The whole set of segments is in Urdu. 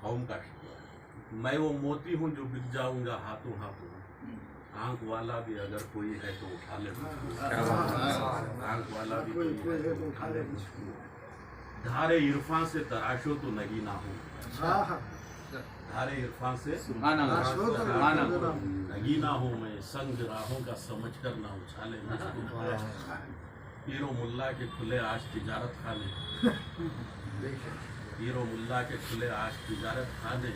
قوم کا میں وہ موتی ہوں جو بک جاؤں گا ہاتھوں ہاتھوں، آنکھ والا بھی اگر کوئی ہے تو اٹھا لے مجھ کو، آنکھ والا بھی کوئی ہے تو اٹھا لے مجھ کو، دھارے عرفاں سے تراشو تو نگی نہ ہوں، دھارے عرفاں سے نگی نہ ہوں میں، سنگ راہوں کا سمجھ کر نہ اچھالے مجھ کو، پیر و ملا کے کھلے آج تجارت خانے، پیر و ملا کے کھلے آج تجارت خانے،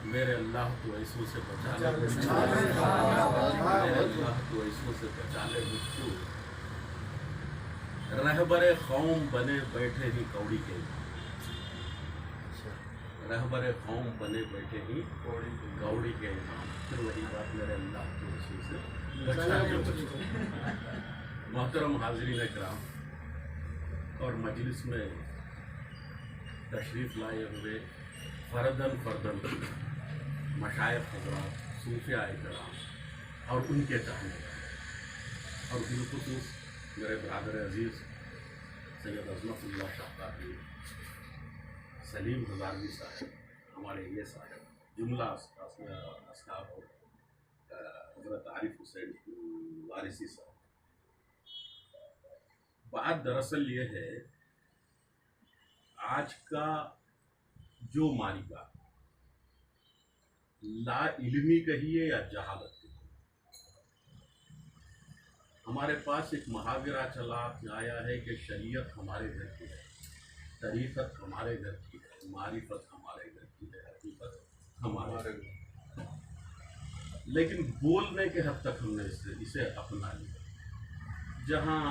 میرے اللہ تو ایسوں سے بچا لے مجھ کو، میرے اللہ تو ایسوں سے بچا لے مجھ کو، رہبر قوم بنے بیٹھے ہی کوڑی کے، رہبر قوم بنے بیٹھے ہی کوڑی کے امام، پھر وہی بات میرے اللہ تو ایسوں سے بچا لے مجھ کو۔ محترم حاضرین اکرام اور مجلس میں تشریف لائے ہوئے فردن مشائخ حضرات، صوفیاء اکرام اور ان کے چاہنے اور بالخصوص میرے برادر عزیز سید عظمت اللہ شاہ قادری، سلیم ہزاروی صاحب، ہمارے یہ صاحب، جملہ اصحاب اور حضرت عارف حسین وارثی صاحب، بات دراصل یہ ہے آج کا جو معرکہ لا علمی کہیے یا جہالت کہیے، ہمارے پاس ایک محاورہ چلا آیا ہے کہ شریعت ہمارے گھر کی ہے، طریقت ہمارے گھر کی ہے، معرفت ہمارے گھر کی ہے، حقیقت ہمارے گھر کی ہے، لیکن بولنے کے حد تک ہم نے اسے اپنا لیا۔ جہاں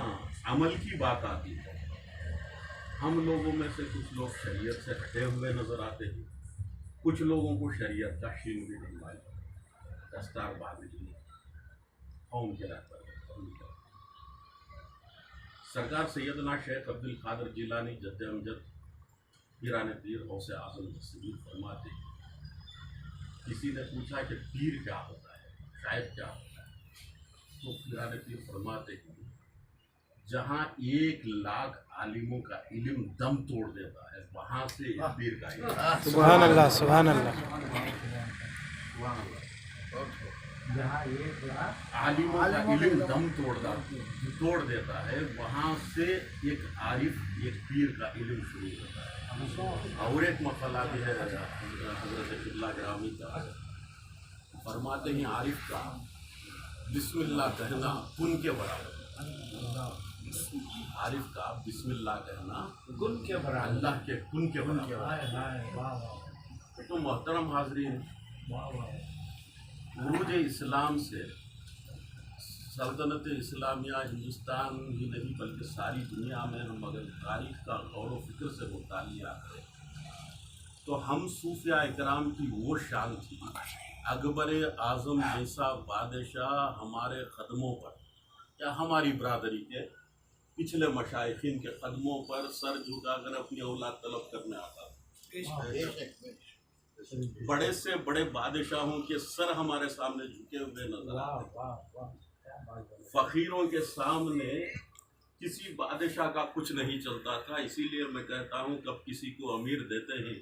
عمل کی بات آتی ہے ہم لوگوں میں سے کچھ لوگ شریعت سے ہٹے ہوئے نظر آتے ہیں، کچھ لوگوں کو شریعت کا شین بھی نہیں معلوم، دستار بازی قوم کے رہبر سرکار سیدنا شیخ عبد القادر جیلانی جد امجد پیران پیر غوث اعظم دستگیر فرماتے ہیں، کسی نے پوچھا کہ پیر کیا ہوتا ہے، شاید کیا ہوتا ہے، تو پیران پیر فرماتے ہیں جہاں 1,00,000 عالموں کا علم دم توڑ دیتا ہے وہاں سے پیر کا علم، سبحان اللہ سبحان اللہ، جہاں 1,00,000 عالموں کا علم دم توڑ دیتا ہے وہاں سے ایک عارف، ایک پیر کا علم شروع ہوتا ہے۔ اور ایک مسئلہ بھی ہے حضرت قبلہ گرامی کا، فرماتے ہیں عارف کا بسم اللہ کہنا کن کے برابر، عارف کا بسم اللہ کہنا کن کے برابر، اللہ کے کن کے برابر۔ تو محترم حاضرین، عروج اسلام سے سلطنت اسلامیہ ہندوستان ہی نہیں بلکہ ساری دنیا میں ہم اگر تاریخ کا غور و فکر سے مطالعہ کریں تو ہم صوفیاء اکرام کی وہ شان تھی، اکبر اعظم جیسا بادشاہ ہمارے قدموں پر یا ہماری برادری کے پچھلے مشائخین کے قدموں پر سر جھکا کر اپنی اولاد طلب کرنے آتا تھا، بڑے سے بڑے بادشاہوں کے سر ہمارے سامنے جھکے ہوئے نظر آتے، فقیروں کے سامنے کسی بادشاہ کا کچھ نہیں چلتا تھا۔ اسی لیے میں کہتا ہوں کب کسی کو امیر دیتے ہیں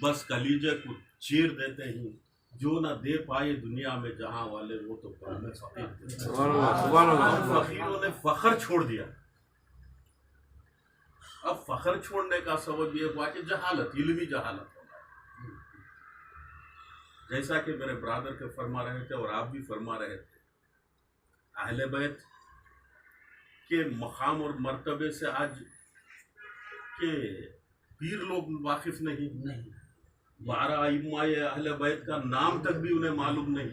بس کلیجے کو چیر دیتے ہیں، جو نہ دے پائے دنیا میں جہاں والے وہ تو پڑھنے فقیر تھے۔ فقیروں نے فخر چھوڑ دیا۔ اب فخر چھوڑنے کا سبب یہ ہوا کہ جہالت، علمی جہالت، جیسا کہ میرے برادر کے فرما رہے تھے اور آپ بھی فرما رہے تھے، اہل بیت کے مقام اور مرتبے سے آج کے پیر لوگ واقف نہیں، 12 ائمہ اہل بیت کا نام تک بھی انہیں معلوم نہیں۔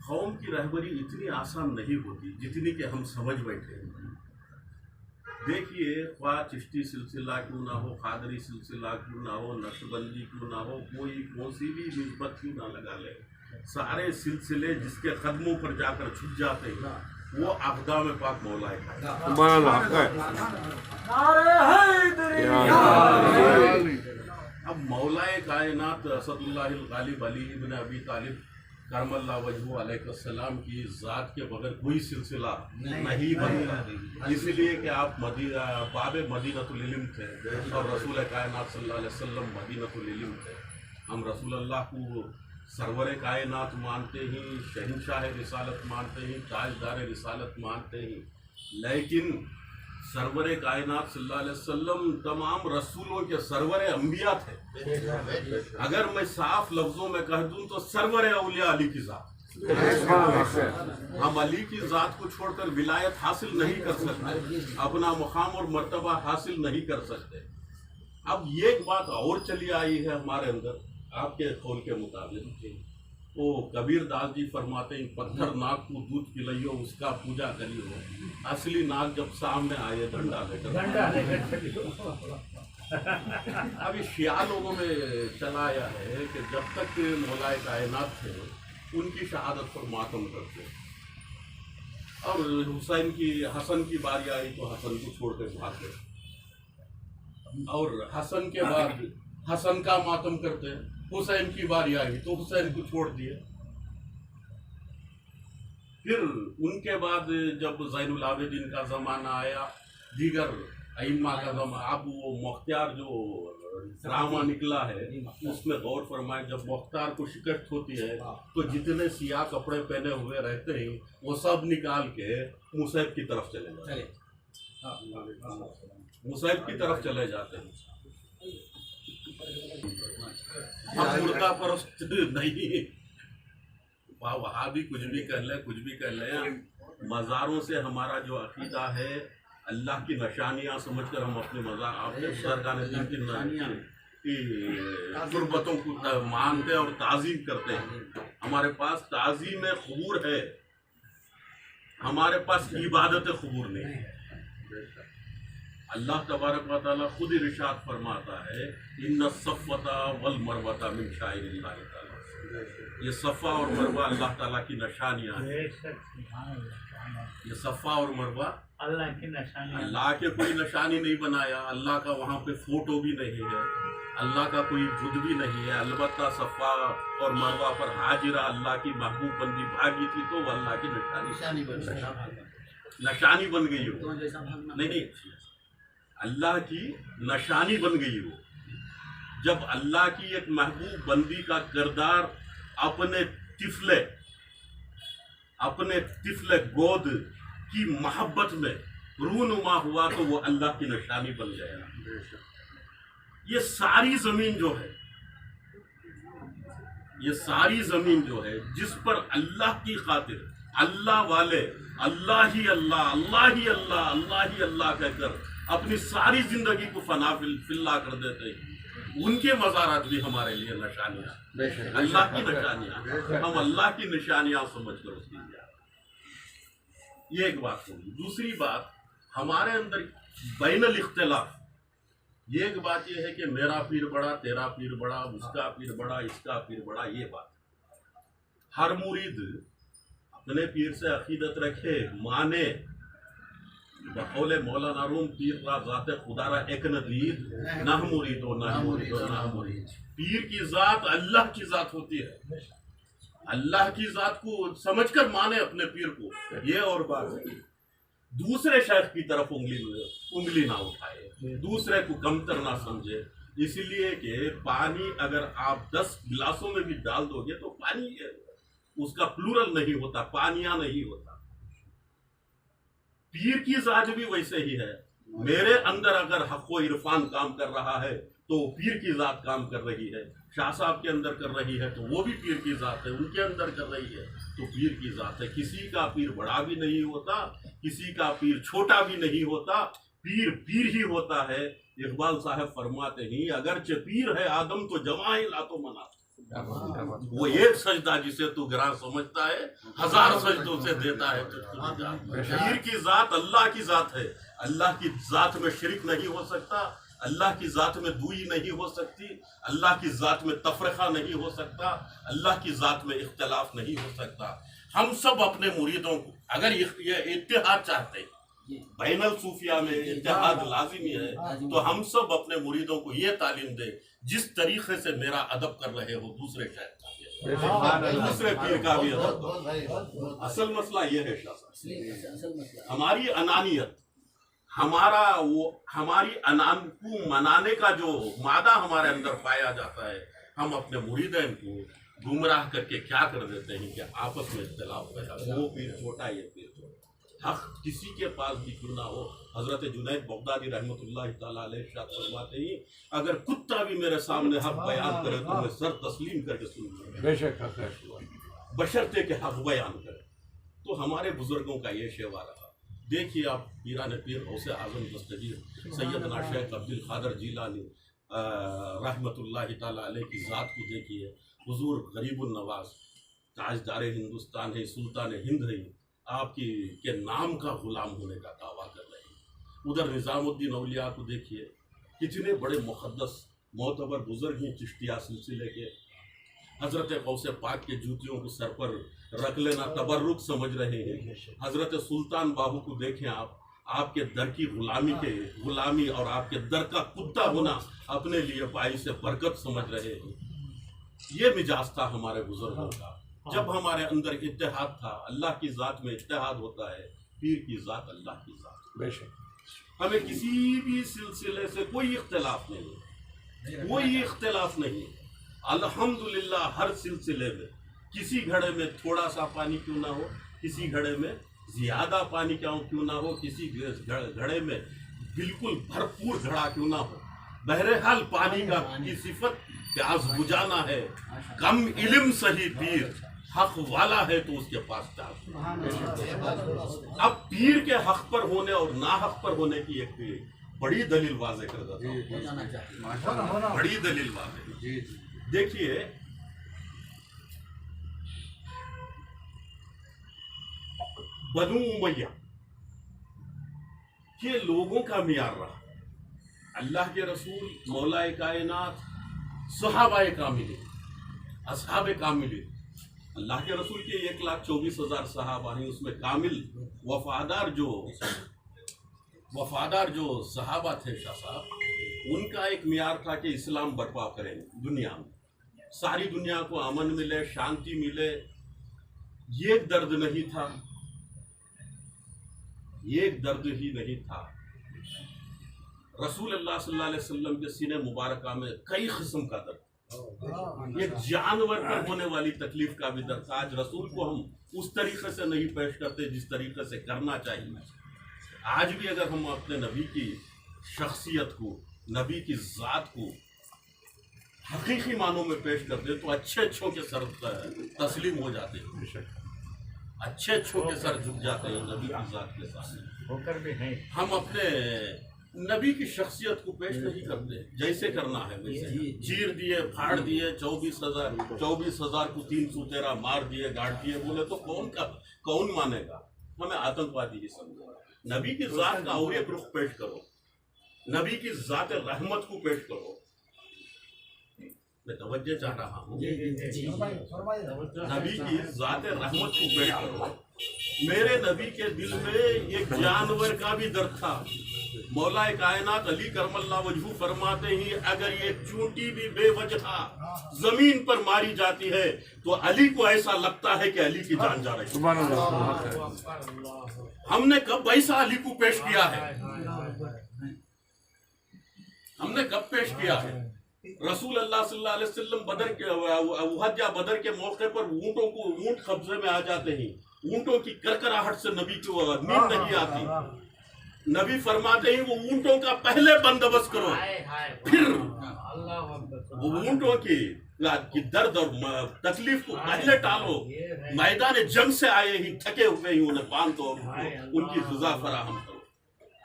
قوم کی رہبری اتنی آسان نہیں ہوتی جتنی کہ ہم سمجھ بیٹھے ہیں۔ دیکھیے، خواہ چشتی سلسلہ کیوں نہ ہو، قادری سلسلہ کیوں نہ ہو، نقشبندی کیوں نہ ہو، کون سی بھی نسبت کیوں نہ لگا لے، سارے سلسلے جس کے قدموں پر جا کر چھپ جاتے ہیں وہ اقدام پاک مولا ہے۔ اب مولا کائنات اسد اللہ الغالب علی ابن ابی طالب کرم اللہ وجہ علیہ السلام کی ذات کے بغیر کوئی سلسلہ نہیں بنا، اس لیے کہ آپ باب مدینۃ العلم تھے اور رسول کائنات صلی اللہ علیہ وسلم مدینۃ العلم تھے۔ ہم رسول اللہ کو سرور کائنات مانتے ہیں، شہنشاہ رسالت مانتے ہیں، تاجدار رسالت مانتے ہیں، لیکن سرور کائنات صلی اللہ علیہ وسلم تمام رسولوں کے سرور انبیاء تھے۔ اگر میں صاف لفظوں میں کہہ دوں تو سرور اولیاء علی کی ذات، ہم علی کی ذات کو چھوڑ کر ولایت حاصل نہیں کر سکتے، اپنا مقام اور مرتبہ حاصل نہیں کر سکتے۔ اب یہ ایک بات اور چلی آئی ہے ہمارے اندر، آپ کے قول کے مطابق وہ کبیر داس جی فرماتے ہیں پتھر ناک کو دودھ پلائیو اس کا پوجا کریو، اصلی ناک جب سامنے آئے ڈنڈا لے کر۔ اب یہ شیعہ لوگوں میں چلا آیا ہے کہ جب تک مولائے کائنات تھے ان کی شہادت پر ماتم کرتے، اور حسن کی باری آئی تو حسن کو چھوڑ کر بھاگتے، اور حسن کے بعد حسن کا ماتم کرتے، حسین کی باری آئی تو حسین کو چھوڑ دیے۔ پھر ان کے بعد جب زین العابدین کا زمانہ آیا، دیگر ائمہ کا زمانہ، اب وہ مختار جو ڈرامہ نکلا ہے اس میں غور فرمائے، جب مختار کو شکست ہوتی ہے تو جتنے سیاہ کپڑے پہنے ہوئے رہتے ہیں وہ سب نکال کے مصعب کی طرف چلے جاتے ہیں، مصعب کی طرف چلے جاتے ہیں۔ ہم مردہ پرست نہیں، وہاں بھی کچھ بھی کہہ لیں، مزاروں سے ہمارا جو عقیدہ ہے اللہ کی نشانیاں سمجھ کر ہم اپنے مزار آپ کے بزرگان دین کی قربتوں کو مانتے اور تعظیم کرتے ہیں۔ ہمارے پاس تعظیم قبور ہے، ہمارے پاس عبادت قبور نہیں ہے۔ اللہ تبارک و تعالیٰ خود ارشاد فرماتا ہے ان الصفا والمروہ من شعائر اللہ تعالیٰ، یہ صفا اور مروہ اللہ تعالیٰ کی نشانیاں ہیں۔ یہ صفا اور مروہ اللہ کی نشانی، اللہ کے کوئی نشانی نہیں بنایا، اللہ کا وہاں پہ فوٹو بھی نہیں ہے، اللہ کا کوئی بت بھی نہیں ہے، البتہ صفا اور مروہ پر حاجرہ اللہ کی محبوب بندی بھاگی تھی تو وہ اللہ کی نشانی بن گئی ہو، نہیں اللہ کی نشانی بن گئی ہو۔ جب اللہ کی ایک محبوب بندی کا کردار اپنے طفل گود کی محبت میں رونما ہوا تو وہ اللہ کی نشانی بن گیا۔ یہ ساری زمین جو ہے جس پر اللہ کی خاطر اللہ والے اللہ ہی اللہ کہہ کر اپنی ساری زندگی کو فنا فی اللہ کر دیتے ہیں، ان کے مزارات بھی ہمارے لیے نشانیاں، اللہ کی نشانیاں، ہم اللہ کی نشانیاں سمجھ کر اس کی جائے۔ یہ ایک بات ہوگی۔ دوسری بات، ہمارے اندر بین الاختلاف، یہ ایک بات یہ ہے کہ میرا پیر بڑا، تیرا پیر بڑا، اس کا پیر بڑا، اس کا پیر بڑا، یہ بات ہر مرید اپنے پیر سے عقیدت رکھے، مانے، بقول مولانا روم پیر را ذات خدا را ایک ندید نہ مرید و نہ مرید۔ پیر کی ذات اللہ کی ذات ہوتی ہے، اللہ کی ذات کو سمجھ کر مانے اپنے پیر کو، یہ اور بات ہے۔ دوسرے شیخ کی طرف انگلی نہ اٹھائے، دوسرے کو کمتر نہ سمجھے، اس لیے کہ پانی اگر آپ 10 گلاسوں میں بھی ڈال دو گے تو پانی اس کا پلورل نہیں ہوتا، پانیاں نہیں ہوتا۔ پیر کی ذات بھی ویسے ہی ہے، میرے اندر اگر حق و عرفان کام کر رہا ہے تو پیر کی ذات کام کر رہی ہے، شاہ صاحب کے اندر کر رہی ہے تو وہ بھی پیر کی ذات ہے، ان کے اندر کر رہی ہے تو پیر کی ذات ہے۔ کسی کا پیر بڑا بھی نہیں ہوتا، کسی کا پیر چھوٹا بھی نہیں ہوتا، پیر پیر ہی ہوتا ہے۔ اقبال صاحب فرماتے ہیں اگرچہ پیر ہے آدم تو جمع ہے لاتو منا، وہ ایک سجدہ جسے تو گراں سمجھتا ہے 1000 سجدوں سے دیتا ہے۔ پیر کی ذات اللہ کی ذات ہے، اللہ کی ذات میں شرک نہیں ہو سکتا، اللہ کی ذات میں دوئی نہیں ہو سکتی، اللہ کی ذات میں تفرقہ نہیں ہو سکتا، اللہ کی ذات میں اختلاف نہیں ہو سکتا۔ ہم سب اپنے مریدوں کو اگر یہ اتحاد چاہتے ہیں، بین الصوفیہ میں اتحاد لازمی ہے، تو ہم سب اپنے مریدوں کو یہ تعلیم دیں جس طریقے سے میرا ادب کر رہے ہو دوسرے شیخ کا دوسرے پیر کا بھی ادب کرو۔ اصل مسئلہ یہ ہے شاہ صاحب، ہماری انانیت، ہماری انان کو منانے کا جو مادہ ہمارے اندر پایا جاتا ہے، ہم اپنے مریدین کو گمراہ کر کے کیا کر دیتے ہیں کہ آپس میں اختلاف پیدا، وہ پیر چھوٹا یہ پیر چھوٹا، حق کسی کے پاس بھی کیوں نہ ہو۔ حضرت جنید بغدادی رحمۃ اللہ تعالیٰ علیہ ارشاد فرماتے ہیں اگر کتا بھی میرے سامنے حق بیان کرے تو میں سر تسلیم کر کے سن لوں، بے شک بشرطے کہ حق بیان کرے۔ تو ہمارے بزرگوں کا یہ شیوا رہا۔ دیکھیے آپ پیران پیر غوث اعظم دستگیر سیدنا شیخ عبد القادر جیلانی رحمۃ اللہ تعالیٰ علیہ کی ذات کو دیکھیے، حضور غریب النواز تاجدار ہندوستان ہے، سلطان ہند ہے، آپ کے نام کا غلام ہونے کا دعویٰ کر رہے ہیں۔ ادھر نظام الدین اولیاء کو دیکھیے، کتنے بڑے مقدس معتبر بزرگ ہیں چشتیہ سلسلے کے، حضرت غوث پاک کے جوتیوں کو سر پر رکھ لینا تبرک سمجھ رہے ہیں۔ حضرت سلطان باہو کو دیکھیں آپ کے در کی غلامی اور آپ کے در کا کتا ہونا اپنے لیے باعث برکت سمجھ رہے ہیں۔ یہ مزاج تھا ہمارے بزرگوں کا، جب ہمارے اندر اتحاد تھا۔ اللہ کی ذات میں اتحاد ہوتا ہے، پیر کی ذات اللہ کی ذات، بے شک ہمیں کسی بھی سلسلے سے کوئی اختلاف نہیں، کوئی اختلاف نہیں۔ الحمدللہ ہر سلسلے میں کسی گھڑے میں تھوڑا سا پانی کیوں نہ ہو، کسی گھڑے میں زیادہ پانی کیوں نہ ہو، کسی گھڑے میں بالکل بھرپور گھڑا کیوں نہ ہو، بہرحال پانی کی صفت پیاس بجھانا ہے۔ کم علم صحیح پیر، حق والا ہے تو اس کے پاس پیاس۔ اب پیر کے حق پر ہونے اور ناحق پر ہونے کی ایک بڑی دلیل واضح کر دیتا ہوں، بڑی دلیل واضح۔ دیکھیے بنو امیہ یہ لوگوں کا معیار رہا، اللہ کے رسول، مولا کائنات، صحابہ کاملین، اصحاب کاملین، اللہ کے رسول کے 1,24,000 صحابہ ہیں، اس میں کامل وفادار جو صحابہ تھے شاہ صاحب، ان کا ایک معیار تھا کہ اسلام برپا کریں دنیا میں، ساری دنیا کو امن ملے، شانتی ملے۔ یہ درد نہیں تھا، یہ درد ہی نہیں تھا۔ رسول اللہ صلی اللہ علیہ وسلم کے سینے مبارکہ میں کئی قسم کا درد، ایک جانور پر ہونے والی تکلیف کا بھی درد تھا۔ آج رسول کو ہم اس طریقے سے نہیں پیش کرتے جس طریقے سے کرنا چاہیے۔ آج بھی اگر ہم اپنے نبی کی شخصیت کو، نبی کی ذات کو حقیقی معنوں میں پیش کرتے تو اچھوں کے سر تسلیم ہو جاتے ہیں، اچھوں کے سر جھک جاتے ہیں نبی کی ذات کے سامنے۔ ہم اپنے نبی کی شخصیت کو پیش نہیں کرتے، جیسے کرنا ہے ویسے، چیر دیے، پھاڑ دیے، 24,000 کو 313 مار دیے، گاڑ دیے، بولے تو کون مانے گا؟ ہمیں آتنکوادی ہی سمجھو۔ نبی کی ذات کا اور ایک رخ پیش کرو، نبی کی ذات رحمت کو پیش کرو۔ میں توجہ چاہ رہا ہوں، نبی کی ذات رحمت کو پیش کرو۔ میرے نبی کے دل میں ایک جانور کا بھی درد تھا۔ مولا کائنات علی کرم اللہ وجہہ فرماتے ہیں اگر یہ چونٹی بھی بے وجہ زمین پر ماری جاتی ہے تو علی کو ایسا لگتا ہے کہ علی کی جان جا رہی ہے۔ ہم نے کب ایسا علی کو پیش کیا ہے؟ ہم نے کب پیش کیا ہے؟ رسول اللہ صلی اللہ علیہ وسلم احد یا بدر کے موقع پر اونٹ قبضے میں آ جاتے ہیں، اونٹوں کی کرکراہٹ سے نبی کو نیند نہیں آتی۔ نبی فرماتے ہیں وہ اونٹوں کا پہلے بندوبست کرو، پھر وہ اونٹوں کی درد اور تکلیف کو پہلے ٹالو، میدان جنگ سے آئے ہی تھکے ہوئے ہی انہیں باندھ دو، ان کی غذا فراہم کرو۔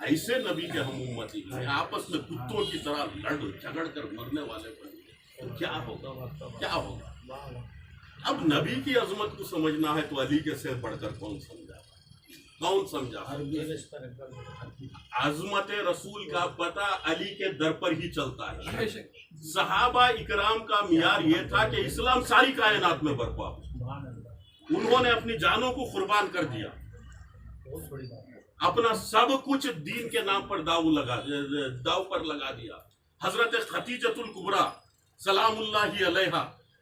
ایسے نبی کے ہم امتی ہیں، آپس میں کتوں کی طرح لڑ جھگڑ کر مرنے والے بنے تو کیا ہوگا؟ اب نبی کی عظمت کو سمجھنا ہے تو علی کے سے بڑھ کر کون سمجھا؟ عظمت رسول کا پتہ علی کے در پر ہی چلتا ہے۔ صحابہ اکرام کا معیار یہ تھا کہ اسلام ساری کائنات میں برپا ہو، انہوں نے اپنی جانوں کو قربان کر دیا، اپنا سب کچھ دین کے نام پر داؤ پر لگا دیا۔ حضرت خدیجۃ الکبریٰ سلام اللہ علیہا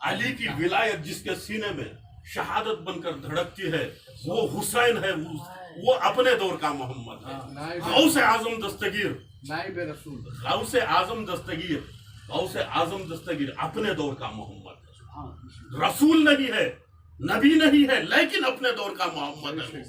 علی کی ولایت جس کے سینے میں شہادت بن کر دھڑکتی ہے وہ حسین ہے، وہ اپنے دور کا محمد ہے۔ غوث اعظم دستگیر، نائب رسول، غوث اعظم دستگیر، غوث اعظم دستگیر اپنے دور کا محمد ہے، رسول نہیں ہے، نبی نہیں ہے، لیکن اپنے دور کا محمد ہے۔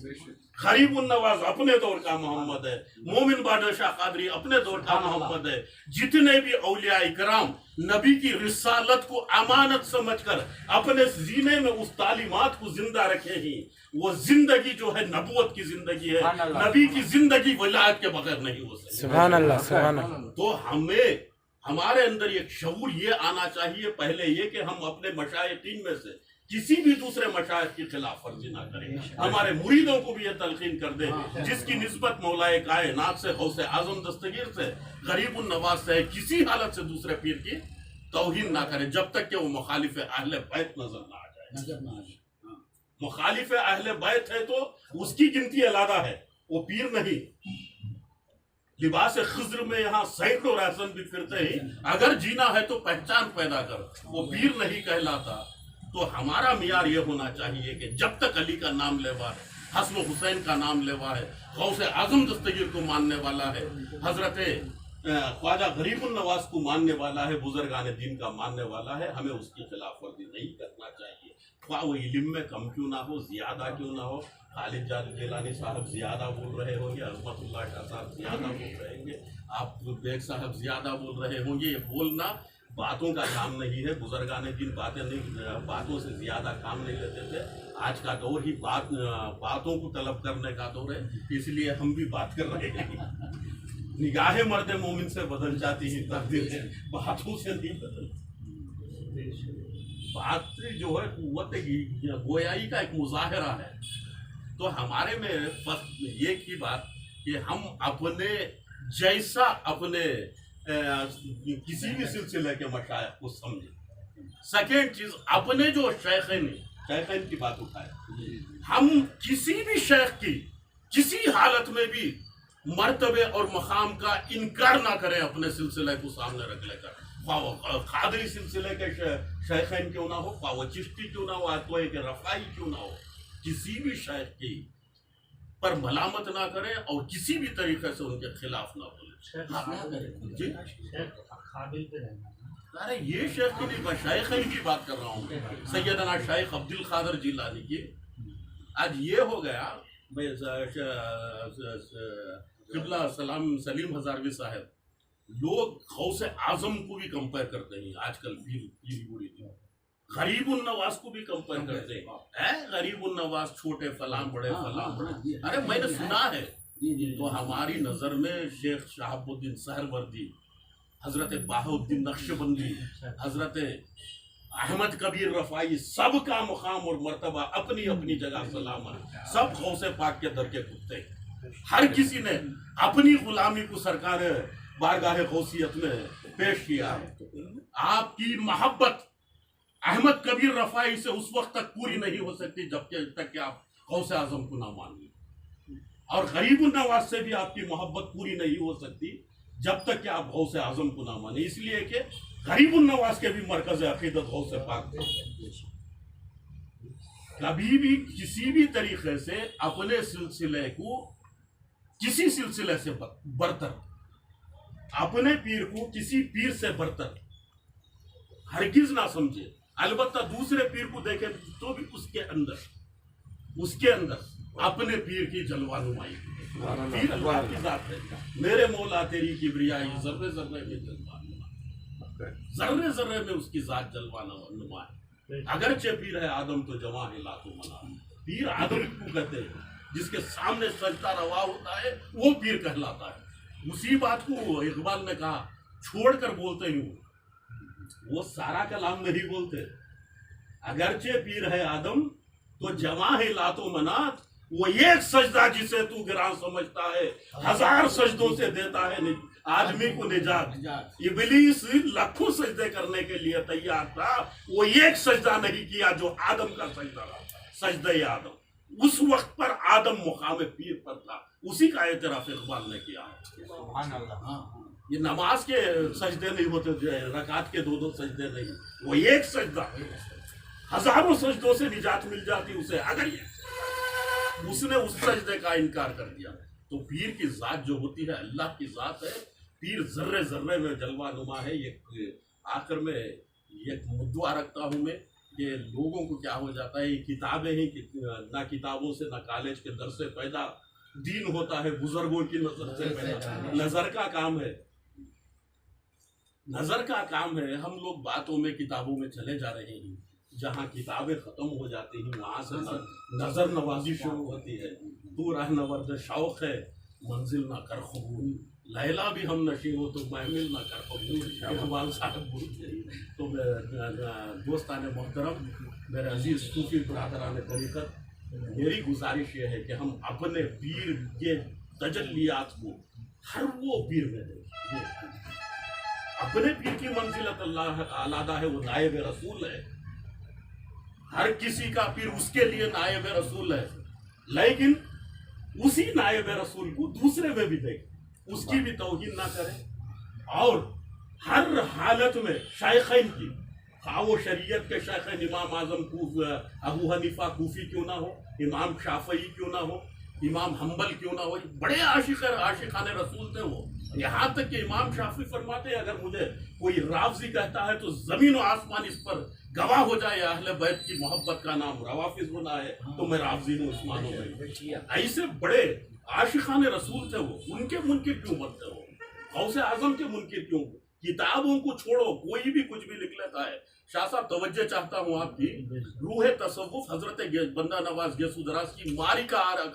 غریب النواز اپنے دور کا محمد ہے، مومن بہادر شاہ قادری اپنے دور کا محمد ہے۔ جتنے بھی اولیاء کرام نبی کی رسالت کو امانت سمجھ کر اپنے سینے میں اس تعلیمات کو زندہ رکھے ہیں، وہ زندگی جو ہے نبوت کی زندگی ہے، نبی کی زندگی ولایت کے بغیر نہیں ہو سکتی۔ سبحان اللہ، سبحان اللہ۔ تو ہمارے اندر ایک شعور یہ آنا چاہیے، پہلے یہ کہ ہم اپنے مشائخین میں سے کسی بھی دوسرے مشائخ کی خلاف ورزی نہ کریں، ہمارے مریدوں کو بھی یہ تلقین کر دیں جس کی نسبت مولائے کائنات سے، غوث اعظم دستگیر سے، غریب النواز سے، کسی حالت سے دوسرے پیر کی توہین نہ کریں جب تک کہ وہ مخالف اہل بیت نظر نہ آ جائے۔ مخالف اہل بیت ہے تو اس کی گنتی علیحدہ ہے، وہ پیر نہیں۔ لباس خضر میں یہاں سینکڑوں رہزن بھی پھرتے ہیں، اگر جینا ہے تو پہچان پیدا کر، وہ پیر نہیں کہلاتا۔ تو ہمارا معیار یہ ہونا چاہیے کہ جب تک علی کا نام لیوا ہے، حسن حسین کا نام لیوا ہے، غوث اعظم دستگیر کو ماننے والا ہے، حضرت خواجہ غریب النواز کو ماننے والا ہے، بزرگان دین کا ماننے والا ہے، ہمیں اس کی خلاف ورزی نہیں کرنا چاہیے، خواہ وہ علم میں کم کیوں نہ ہو، زیادہ کیوں نہ ہو۔ خالد جیلانی صاحب زیادہ بول رہے ہوں گے، عظمت اللہ شاہ صاحب زیادہ بول رہے ہوں گے، آپ بیگ صاحب زیادہ بول رہے ہوں گے۔ یہ بولنا باتوں کا کام نہیں ہے، بزرگان دین باتوں سے زیادہ کام نہیں لیتے تھے۔ آج کا دور ہی باتوں کو طلب کرنے کا دور ہے، اس لیے ہم بھی بات کر رہے ہیں۔ نگاہ مرد مومن سے بدل جاتی ہے تقدیر، باتوں سے نہیں بدلتی۔ بات جو ہے قوت گویائی کا ایک مظاہرہ ہے۔ تو ہمارے میں یہ کی بات کہ ہم اپنے جیسا اپنے کسی بھی سلسلے کے مشائخ کو سمجھیں۔ سیکنڈ چیز، اپنے جو شیخین کی بات اٹھائے، ہم کسی بھی شیخ کی کسی حالت میں بھی مرتبے اور مقام کا انکار نہ کریں، اپنے سلسلے کو سامنے رکھ لے کر، خواہ وہ قادری سلسلے کے شیخین کیوں نہ ہو، خواہ وہ چشتی کیوں نہ ہو، عطوہ کے رفاعی کیوں نہ ہو، کسی بھی شیخ کی پر ملامت نہ کریں اور کسی بھی طریقے سے ان کے خلاف نہ بولیں۔ جی ارے یہ شیخ کی نہیں، شیخین کی بات کر رہا ہوں، سیدنا شیخ عبد القادر جیلانی کی۔ آج یہ ہو گیا، قبلہ سلام سلیم ہزاروی صاحب، لوگ غوث اعظم کو بھی کمپیئر کرتے ہیں آج کل، غریب النواز کو بھی کمپیئر کرتے ہیں، غریب النواز چھوٹے فلاں بڑے فلاں بڑے۔ ارے میں نے سنا ہے، تو ہماری نظر میں شیخ شہاب الدین سہروردی، حضرت بہاؤالدین نقشبندی، حضرت احمد کبیر رفاعی، سب کا مقام اور مرتبہ اپنی اپنی جگہ سلامت، سب غوث پاک کے در کے کتے۔ ہر کسی نے اپنی غلامی کو سرکار بارگاہ غوثیت میں پیش کیا۔ آپ کی محبت احمد کبیر رفاعی سے اس وقت تک پوری نہیں ہو سکتی جب تک کہ آپ غوث اعظم کو نہ مان لیں، اور غریب النواز سے بھی آپ کی محبت پوری نہیں ہو سکتی جب تک کہ آپ غوث اعظم کو نہ مانیں، اس لیے کہ غریب النواز کے بھی مرکز عقیدت غوث پاک تھا۔ کبھی بھی کسی بھی طریقے سے اپنے سلسلے کو کسی سلسلے سے برتر، اپنے پیر کو کسی پیر سے برتر ہرگز نہ سمجھے۔ البتہ دوسرے پیر کو دیکھیں تو بھی اس کے اندر اپنے پیر کی جلوہ نمائی، پیر اللہ کی ذات ہے، میرے مولا تیری کبریائی ذرے ذرے میں جلوہ نما، ذرے ذرے میں اس کی ذات جلوہ نما ہے۔ اگرچہ پیر ہے آدم تو جواں ہے لاتو منا، پیر آدم کو کہتے ہیں، جس کے سامنے سجدہ روا ہوتا ہے وہ پیر کہلاتا ہے۔ اسی بات کو اقبال نے کہا، چھوڑ کر بولتے ہوں، وہ سارا کلام نہیں بولتے۔ اگرچہ پیر ہے آدم تو جواں ہے لاتو منات، وہ ایک سجدہ جسے تو گراں سمجھتا ہے، ہزار سجدوں سے دیتا ہے آدمی کو نجات۔ ابلیس لاکھوں سجدے کرنے کے لیے تیار تھا، وہ ایک سجدہ نہیں کیا جو آدم کا سجدہ تھا، سجدہ آدم۔ اس وقت پر آدم مقام پیر پر تھا، اسی کا اعتراف اقبال نے کیا۔ سبحان اللہ۔ یہ نماز کے سجدے نہیں ہوتے، رکعت کے 2 سجدے نہیں، وہ ایک سجدہ، ہزاروں سجدوں سے نجات مل جاتی اسے، اگر اس نے اس سجدے کا انکار کر دیا۔ تو پیر کی ذات جو ہوتی ہے اللہ کی ذات ہے، پیر ذرے ذرے میں جلوہ نما ہے۔ یہ آخر میں ایک مدعا رکھتا ہوں میں کہ لوگوں کو کیا ہو جاتا ہے، یہ کتابیں ہی نہ کتابوں سے نہ کالج کے در سے پیدا دین ہوتا ہے، بزرگوں کی نظر سے پیدا، نظر کا کام ہے، نظر کا کام ہے۔ ہم لوگ باتوں میں کتابوں میں چلے جا رہے ہیں، جہاں کتابیں ختم ہو جاتی ہیں وہاں سے نظر نوازی شروع ہوتی ہے۔ تو راہ نورد شوق ہے منزل نہ کر قبول، لیلا بھی ہم نشیں ہو تو محمل نہ کر قبول، اقبال صاحب بولتے ہیں۔ تو دوستان محترم، میرے عزیز صوفی برادران طریقت، میری گزارش یہ ہے کہ ہم اپنے پیر کے تجلیات کو ہر وہ پیر میں دیں۔ اپنے پیر کی منزلت اللہ علیحدہ ہے، وہ نائب رسول ہے، ہر کسی کا پیر اس کے لیے نائب رسول ہے، لیکن اسی نائب رسول کو دوسرے میں بھی دیکھ، اس کی بھی توہین نہ کرے، اور ہر حالت میں شیخین کی، خواہ وہ شریعت کے شیخین امام اعظم ابو حنیفہ کوفی کیوں نہ ہو، امام شافعی کیوں نہ ہو، امام حنبل کیوں نہ ہو، بڑے عاشقان رسول تھے وہ۔ یہاں تک کہ امام شافعی فرماتے ہیں اگر مجھے کوئی رافضی کہتا ہے تو زمین و آسمان اس پر گواہ ہو جائے اہل بیت کی محبت کا نام روافض ہونا ہے تو میں رافضی ہوں، عثمان ہو گئی۔ ایسے بڑے عاشقان رسول تھے وہ، ان کے منکر کیوں بنتے ہو؟ غوث اعظم کے منکر کیوں؟ کتابوں کو چھوڑو، کوئی بھی کچھ بھی لکھ لیتا ہے۔ شاہ صاحب توجہ چاہتا ہوں آپ کی، روح تصوف حضرت بندہ نواز گیسو دراز کی ماری کا آرا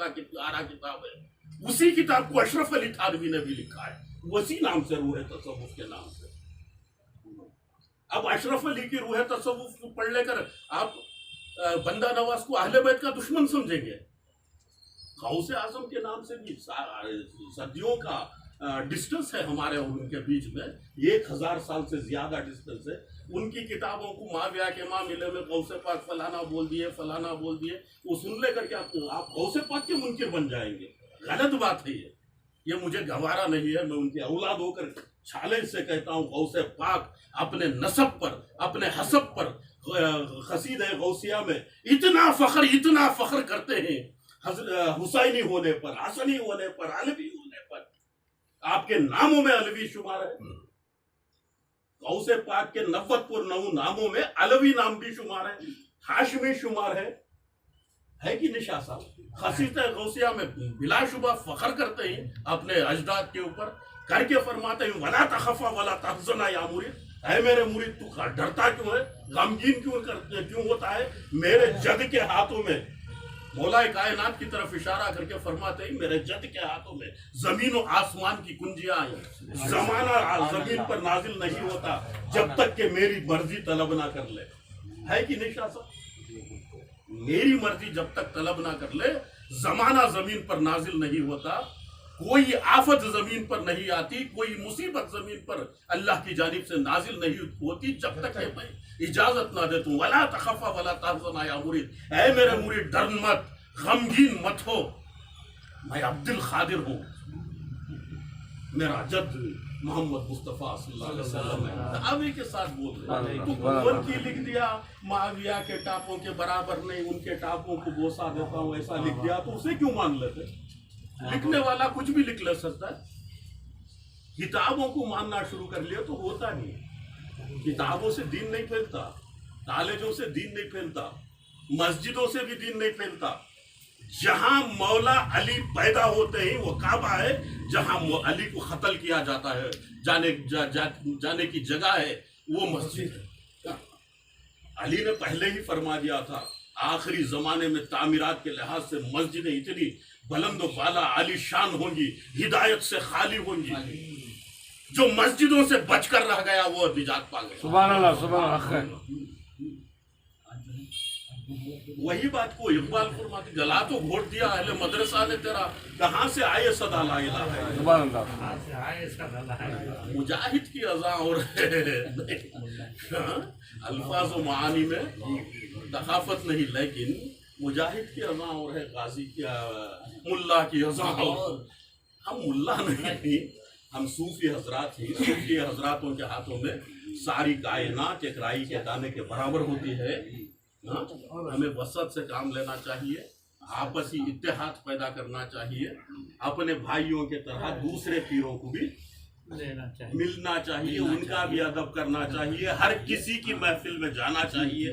کتاب ہے، اسی کتاب کو اشرف علی تھانوی نے بھی لکھا ہے، اسی نام سے، روح تصوف کے نام سے۔ اب اشرف علی کی روح تصوف کو پڑھ لے کر آپ بندہ نواز کو اہل بیت کا دشمن سمجھیں گے؟ غوث اعظم کے نام سے بھی صدیوں کا ڈسٹنس ہے ہمارے اور ان کے بیچ میں، 1000 سال سے زیادہ ڈسٹنس ہے۔ ان کی کتابوں کو ماویہ کے ماں ملے میں غوث پاک فلانا بول دیے، فلانا بول دیے، وہ سن لے کر کے آپ غوث پاک کے منکر بن جائیں گے۔ غلط بات ہے یہ مجھے گوارا نہیں ہے، میں ان کی اولاد ہو کر چھالے سے کہتا ہوں، غوث پاک اپنے نسب پر، اپنے حسب پر قصیدہ غوثیہ میں اتنا فخر کرتے ہیں، حسینی ہونے پر، حسنی ہونے پر، علوی ہونے پر۔ آپ کے ناموں میں علوی شمار ہے، غوث پاک کے 90 ناموں میں علوی نام بھی شمار ہے، ہاشمی شمار ہے کہ نہیں شاہ صاحب؟ قصیدہ غوثیہ میں بلا شبہ فخر کرتے ہیں اپنے اجداد کے اوپر، کر کے فرماتے ہیں وَلَا تَخَفَا وَلَا تَحْزَنَا یا مرید، اے میرے مرید تو ڈرتا کیوں ہے، غمگین کیوں ہوتا ہے؟ میرے جد کے ہاتھوں میں، مولا کائنات کی طرف اشارہ کر کے فرماتے ہیں میرے جد کے ہاتھوں میں زمین و آسمان کی کنجیاں ہیں، زمانہ زمین پر نازل نہیں ہوتا جب تک کہ میری مرضی طلب نہ کر لے، ہے کہ نہیں شاہ صاحب؟ میری مرضی جب تک طلب نہ کر لے، زمانہ زمین پر نازل نہیں ہوتا، کوئی آفت زمین پر نہیں آتی، کوئی مصیبت زمین پر اللہ کی جانب سے نازل نہیں ہوتی جب تک کہ میں اجازت نہ دیتا ہوں۔ وَلَا تَخَفَا وَلَا تَحْزَنَا یا مرید، اے میرے مرید ڈر مت، غمگین مت ہو، میں عبد القادر ہوں، میرا جد محمد مصطفیٰ صلی اللہ علیہ وسلم ہے۔ دعوے کے ساتھ بول رہے ہیں، تو قوت کی لکھ دیا معاویہ کے ٹاپوں کے برابر نہیں، ان کے ٹاپوں کو بوسا دیتا ہوں، ایسا لکھ دیا تو اسے کیوں مان لیتے؟ لکھنے والا کچھ بھی لکھ لے سکتا ہے، کتابوں کو ماننا شروع کر لیا تو ہوتا نہیں۔ کتابوں سے دین نہیں پھیلتا، کالجوں سے دین نہیں پھیلتا، مسجدوں سے بھی دین نہیں پھیلتا۔ جہاں مولا علی پیدا ہوتے ہیں وہ کعبہ ہے، جہاں علی کو قتل کیا جاتا ہے جانے کی جگہ ہے وہ مسجد ہے۔ علی نے پہلے ہی فرما دیا تھا آخری زمانے میں تعمیرات کے لحاظ سے مسجدیں اتنی بلند و بالا عالی شان ہوں گی، ہدایت سے خالی ہوں گی، جو مسجدوں سے بچ کر رہ گیا وہ نجات پا گیا۔ سبحان اللہ، سبحان اللہ۔ وہی بات کو اقبال فرماتے گلا تو گھوٹ دیا اہل مدرسہ نے تیرا، کہاں سے آئے صدا لا الہ الا اللہ۔ سبحان اللہ۔ مجاہد کی اذاں اور الفاظ و معانی میں دخافت نہیں، لیکن مجاہد کی اذاں اور ہے، غازی کی ملا کی اذاں اور۔ ہم ملا نہیں، ہم صوفی حضرات ہی صوفی حضراتوں کے ہاتھوں میں ساری کائنات ایک رائی کے دانے کے برابر ہوتی ہے. ہمیں وسط سے کام لینا چاہیے, آپسی اتحاد پیدا کرنا چاہیے, اپنے بھائیوں کے طرح دوسرے پیروں کو بھی ملنا چاہیے, ان کا بھی ادب کرنا چاہیے, ہر کسی کی محفل میں جانا چاہیے,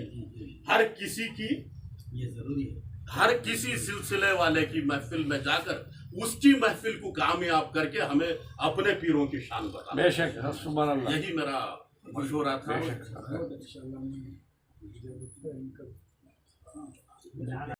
ہر کسی کی یہ ضروری ہے, ہر کسی سلسلے والے کی محفل میں جا کر اس کی محفل کو کامیاب کر کے ہمیں اپنے پیروں کی شان بتانا. بے شک سبحان اللہ. یہی میرا مشورہ تھا.